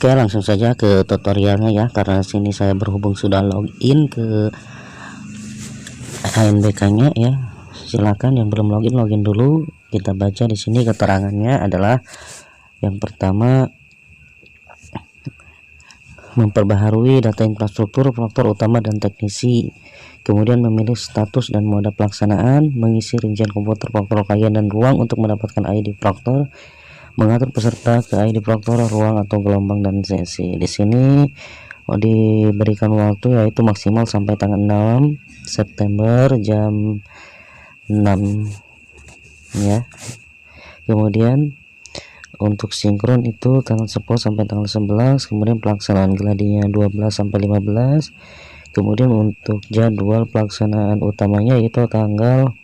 Oke, langsung saja ke tutorialnya ya, karena sini saya berhubung sudah login ke ANBK-nya ya. Silakan yang belum login dulu. Kita baca di sini keterangannya adalah yang pertama, memperbaharui data infrastruktur, faktor utama dan teknisi, kemudian memilih status dan mode pelaksanaan, mengisi rincian komputer faktor klien dan ruang untuk mendapatkan ID faktor, mengatur peserta ke ID faktor, ruang atau gelombang dan sesi. Di sini diberikan waktu yaitu maksimal sampai tanggal 6 September jam 6 ya. Kemudian untuk sinkron itu tanggal 10 sampai tanggal 11, kemudian pelaksanaan gladinya 12 sampai 15. Kemudian untuk jadwal pelaksanaan utamanya itu tanggal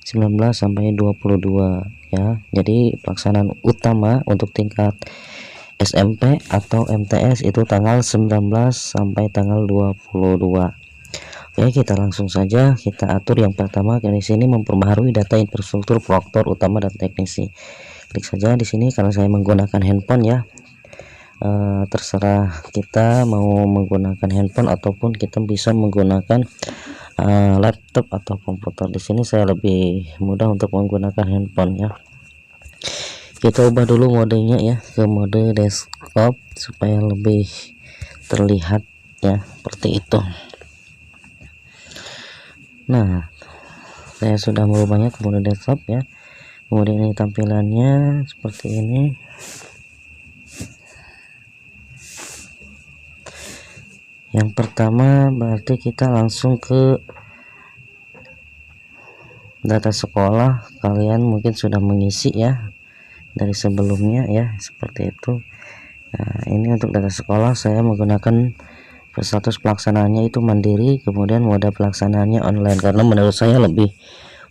19 sampai 22 ya. Jadi pelaksanaan utama untuk tingkat SMP atau MTS itu tanggal 19 sampai tanggal 22. Oke, kita langsung saja kita atur. Yang pertama di sini memperbaharui data infrastruktur, faktor utama dan teknisi. Klik saja di sini karena saya menggunakan handphone ya. Terserah kita mau menggunakan handphone ataupun kita bisa menggunakan laptop atau komputer. Di sini saya lebih mudah untuk menggunakan handphone ya. Kita ubah dulu modenya ya ke mode desktop supaya lebih terlihat ya, seperti itu. Nah, saya sudah merubahnya ke mode desktop ya. Kemudian ini tampilannya seperti ini. Yang pertama berarti kita langsung ke data sekolah. Kalian mungkin sudah mengisi ya dari sebelumnya ya, seperti itu. Nah, ini untuk data sekolah saya menggunakan status pelaksanaannya itu mandiri, kemudian mode pelaksanaannya online, karena menurut saya lebih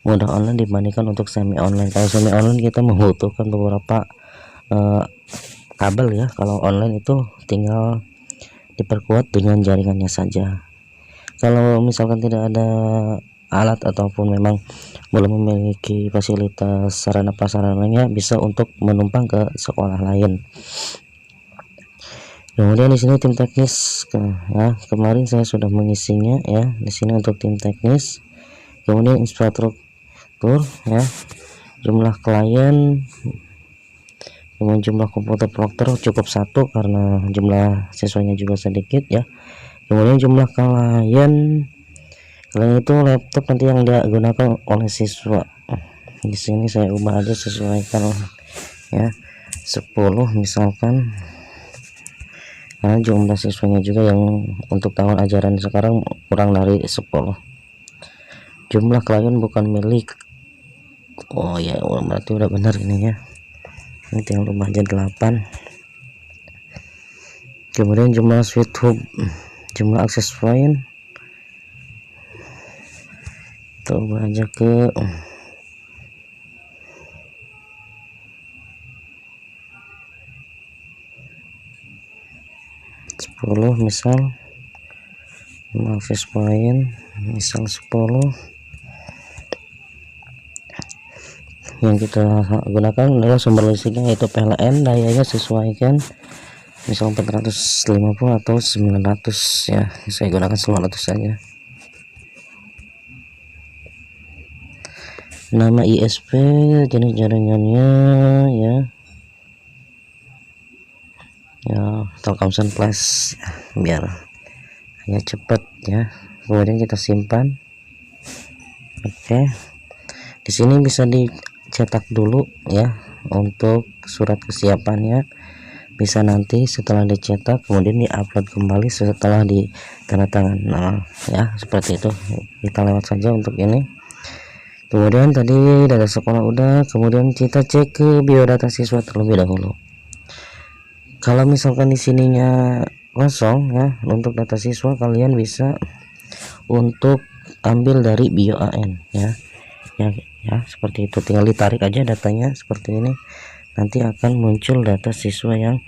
mudah online dibandingkan untuk semi online. Kalau semi online kita membutuhkan beberapa kabel ya, kalau online itu tinggal diperkuat dengan jaringannya saja. Kalau misalkan tidak ada alat ataupun memang belum memiliki fasilitas sarana prasarananya, bisa untuk menumpang ke sekolah lain. Kemudian di sini tim teknis ya, kemarin saya sudah mengisinya ya. Di sini untuk tim teknis, kemudian infrastruktur ya, jumlah klien, kemudian jumlah komputer prokter cukup 1 karena jumlah siswanya juga sedikit ya. Kemudian jumlah klien itu laptop nanti yang digunakan oleh siswa. Di sini saya ubah aja, sesuaikan ya 10 misalkan, karena jumlah siswanya juga yang untuk tahun ajaran sekarang kurang dari 10. Jumlah klien bukan milik. Oh ya, berarti udah benar ini ya. Ini tinggal ubah aja 8. Kemudian jumlah switch hub, jumlah akses point kita ubah aja ke 10 misal. Jumlah akses point misal 10. Yang kita gunakan adalah sumber listriknya yaitu PLN, dayanya sesuaikan misal 450 atau 900 ya. Saya gunakan 900 saja. Nama ISP, jenis jaringannya ya Telkomsel Plus ya, biar hanya cepat ya. Kemudian kita simpan. Oke, di sini bisa dicetak dulu ya untuk surat kesiapannya, bisa nanti setelah dicetak kemudian diupload kembali setelah ditandatangan. Nah ya, seperti itu. Kita lewat saja untuk ini. Kemudian tadi data sekolah udah, kemudian kita cek ke biodata siswa terlebih dahulu. Kalau misalkan di sininya kosong ya, untuk data siswa kalian bisa untuk ambil dari BioAN ya seperti itu. Tinggal ditarik aja datanya seperti ini, nanti akan muncul data siswa yang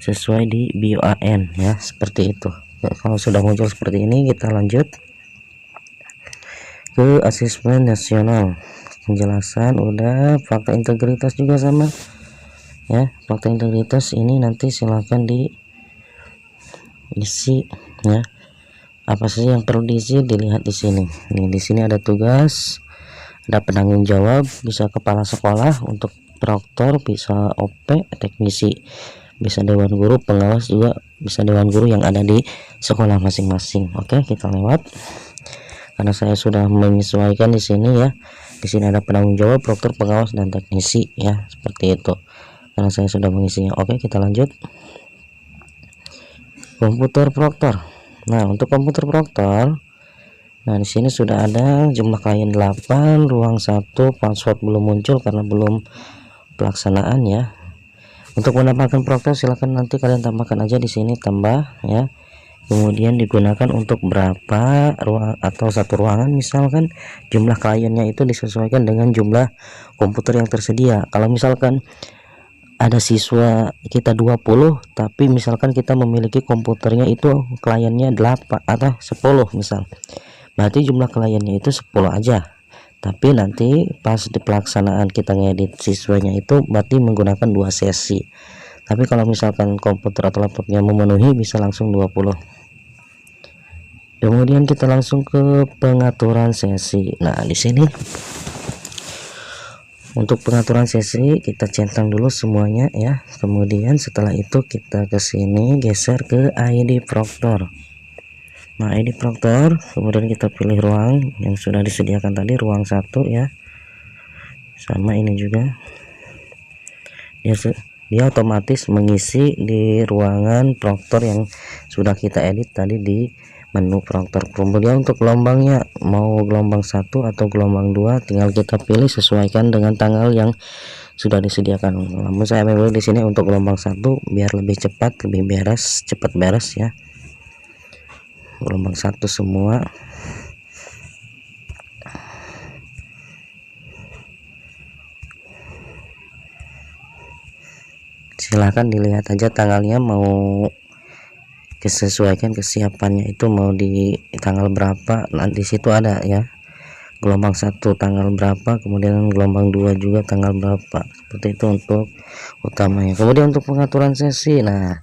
sesuai di BioAN ya, seperti itu. Kalau sudah muncul seperti ini, kita lanjut ke asesmen nasional. Penjelasan udah, fakta integritas juga sama ya. Fakta integritas ini nanti silahkan isi ya. Apa saja yang perlu diisi dilihat di sini. Nih, di sini ada tugas, ada penanggung jawab, bisa kepala sekolah, untuk proktor bisa OP, teknisi, bisa dewan guru, pengawas juga bisa dewan guru yang ada di sekolah masing-masing. Oke, kita lewat karena saya sudah menyesuaikan di sini ya. Di sini ada penanggung jawab, proktor, pengawas, dan teknisi ya, seperti itu. Karena saya sudah mengisinya. Oke, kita lanjut. Komputer proktor. Nah, untuk komputer proktor, nah di sini sudah ada jumlah klien 8, ruang 1, password belum muncul karena belum pelaksanaan ya. Untuk menambahkan proktor silahkan nanti kalian tambahkan aja di sini, tambah ya. Kemudian digunakan untuk berapa ruang atau satu ruangan, misalkan jumlah kliennya itu disesuaikan dengan jumlah komputer yang tersedia. Kalau misalkan ada siswa kita 20, tapi misalkan kita memiliki komputernya itu kliennya 8 atau 10 misal, berarti jumlah kliennya itu 10 aja, tapi nanti pas di pelaksanaan kita ngedit siswanya itu berarti menggunakan 2 sesi. Tapi kalau misalkan komputer atau laptopnya memenuhi bisa langsung 20. Kemudian kita langsung ke pengaturan sesi. Nah, di sini untuk pengaturan sesi kita centang dulu semuanya ya. Kemudian setelah itu kita ke sini geser ke ID proktor. Nah, ID proktor, kemudian kita pilih ruang yang sudah disediakan tadi, ruang 1 ya. Sama ini juga. Dia otomatis mengisi di ruangan proktor yang sudah kita edit tadi di menu proktor. Kemudian untuk gelombangnya mau gelombang 1 atau gelombang 2 tinggal kita pilih sesuaikan dengan tanggal yang sudah disediakan. Namun saya memilih di sini untuk gelombang 1 biar lebih cepat, lebih beres, cepat beres ya. Gelombang 1 semua. Silahkan dilihat aja tanggalnya mau disesuaikan, kesiapannya itu mau di tanggal berapa. Nah, di situ ada ya, gelombang 1 tanggal berapa, kemudian gelombang 2 juga tanggal berapa, seperti itu untuk utamanya. Kemudian untuk pengaturan sesi, nah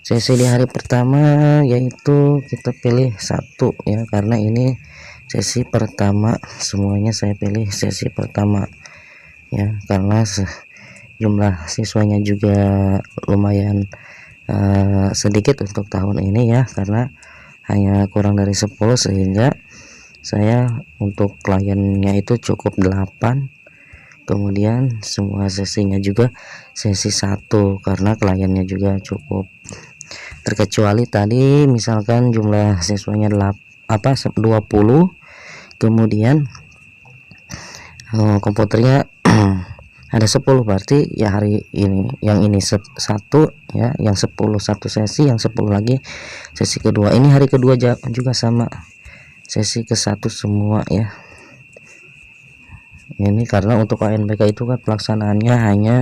sesi di hari pertama yaitu kita pilih 1 ya, karena ini sesi pertama, semuanya saya pilih sesi pertama ya, karena jumlah siswanya juga lumayan sedikit untuk tahun ini ya, karena hanya kurang dari 10, sehingga saya untuk kliennya itu cukup 8. Kemudian semua sesinya juga sesi 1 karena kliennya juga cukup, terkecuali tadi misalkan jumlah siswanya 20, kemudian komputernya ada 10, berarti ya hari ini yang ini 1 ya, yang 10 satu sesi, yang 10 lagi sesi kedua. Ini hari kedua juga sama, sesi ke-1 semua ya. Ini karena untuk KNBK itu kan pelaksanaannya hanya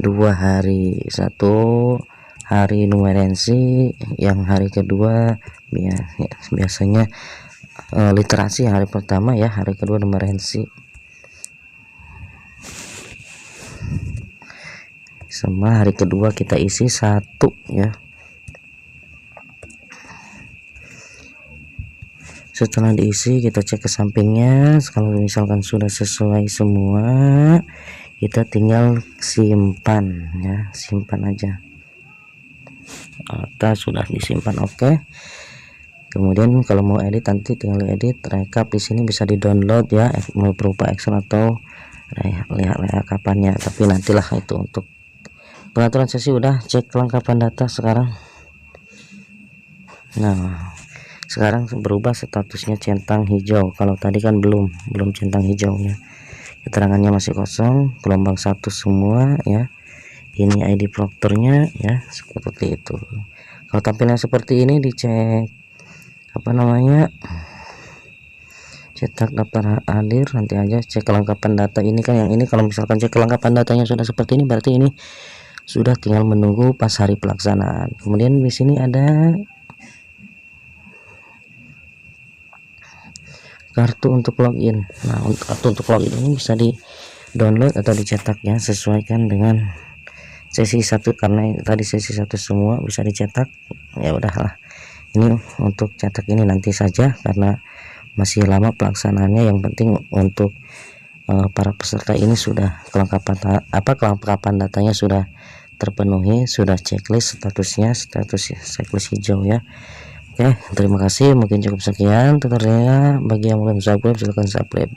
2 hari, 1 hari numerensi, yang hari kedua biasanya literasi hari pertama ya, hari kedua numerensi. Sama hari kedua kita isi 1 ya. Setelah diisi kita cek ke sampingnya, kalau misalkan sudah sesuai semua kita tinggal simpan ya, simpan aja. Kita sudah disimpan, oke. Kemudian kalau mau edit nanti tinggal edit, rekap di sini bisa di download ya, mau berupa Excel atau lihat rekapannya, tapi nantilah itu. Untuk pengaturan sesi udah, cek kelengkapan data sekarang. Nah, sekarang berubah statusnya centang hijau. Kalau tadi kan belum centang hijaunya, keterangannya masih kosong, gelombang 1 semua ya. Ini ID proktornya ya, seperti itu. Kalau tampilan seperti ini dicek apa namanya, cetak daftar hadir, nanti aja cek kelengkapan data. Ini kan yang ini, kalau misalkan cek kelengkapan datanya sudah seperti ini berarti ini sudah, tinggal menunggu pas hari pelaksanaan. Kemudian di sini ada kartu untuk login. Nah, kartu untuk login ini bisa di download atau dicetak ya, sesuaikan dengan sesi 1 karena tadi sesi 1 semua bisa dicetak. Ya udahlah, ini untuk cetak ini nanti saja karena masih lama pelaksanaannya. Yang penting untuk para peserta ini sudah kelengkapan datanya sudah terpenuhi, sudah checklist statusnya, status checklist hijau ya. Oke, terima kasih, mungkin cukup sekian tutorialnya. Bagi yang belum subscribe silahkan subscribe.